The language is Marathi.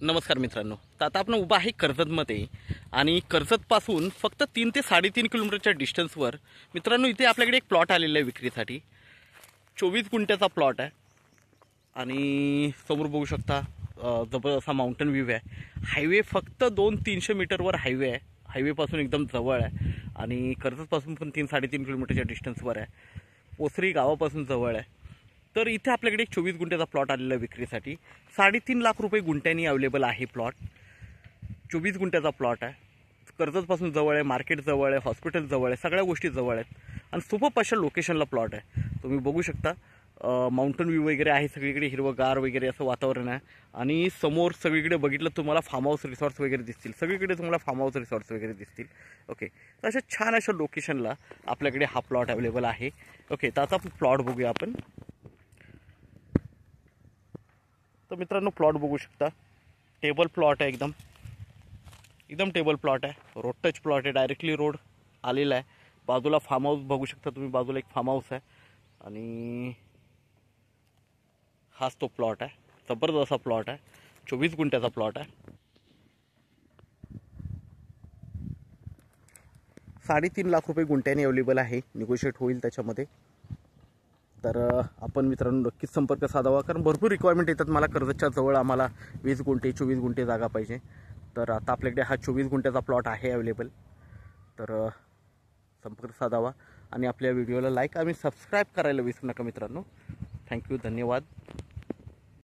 नमस्कार मित्रांनो, तर आता आपण उभा आहे कर्जतमध्ये आणि कर्जतपासून फक्त 3 ते 3.5 किलोमीटरच्या डिस्टन्सवर मित्रांनो इथे आपल्याकडे एक प्लॉट आलेला आहे विक्रीसाठी. 24 गुंठ्याचा प्लॉट आहे आणि समोर बघू शकता जबरदस्त असा माउंटन व्ह्यू आहे. हायवे फक्त 200-300 मीटरवर हायवे आहे. हायवेपासून एकदम जवळ आहे आणि कर्जतपासून पण 3-3.5 किलोमीटरच्या डिस्टन्सवर आहे. पोसरी गावापासून जवळ आहे. तर इथे आपल्याकडे एक 24 गुंठ्याचा प्लॉट आलेला आहे विक्रीसाठी. 3.5 लाख रुपये गुंठ्यानी अवेलेबल आहे प्लॉट. 24 गुंठ्याचा प्लॉट आहे. कर्जतपासून जवळ आहे, मार्केट जवळ आहे, हॉस्पिटल जवळ आहे, सगळ्या गोष्टी जवळ आहेत आणि सुपर अशा लोकेशनला प्लॉट आहे. तुम्ही बघू शकता माउंटन व्ह्यू वगैरे आहे, सगळीकडे हिरवगार वगैरे असं वातावरण आहे आणि समोर सगळीकडे बघितलं तुम्हाला फार्म हाऊस रिसॉर्ट्स वगैरे दिसतील. सगळीकडे तुम्हाला फार्म हाऊस रिसॉर्ट्स वगैरे दिसतील. ओके, तर अशा छान अशा लोकेशनला आपल्याकडे हा प्लॉट अवेलेबल आहे. ओके, तर आता प्लॉट बघूया आपण. तर मित्रांनो प्लॉट बघू शकता, टेबल प्लॉट आहे, एकदम टेबल प्लॉट आहे. रोड टच प्लॉट आहे, डायरेक्टली रोड आलेला आहे. बाजूला फार्म हाऊस बघू शकता तुम्ही, बाजूला एक फार्म हाऊस आहे आणि हाच तो प्लॉट आहे. जबरदस्त असा प्लॉट आहे, 24 गुंठ्याचा प्लॉट आहे. 3.5 लाख रुपये गुंठ्याने अवेलेबल आहे, निगोशिएट होईल त्याच्यामध्ये. तर आपण मित्रांनो नक्कीच संपर्क साधावा, कारण भरपूर रिक्वायरमेंट येतात. मला कर्जतच्या जवळ आम्हाला 20 गुंठे 24 गुंठे जागा पाहिजे. तर आता आपल्याकडे हा 24 गुंठ्याचा प्लॉट आहे अवेलेबल. तर संपर्क साधावा आणि आपल्या व्हिडिओला लाईक आणि सबस्क्राईब करायला विसरू नका मित्रांनो. थँक्यू, धन्यवाद.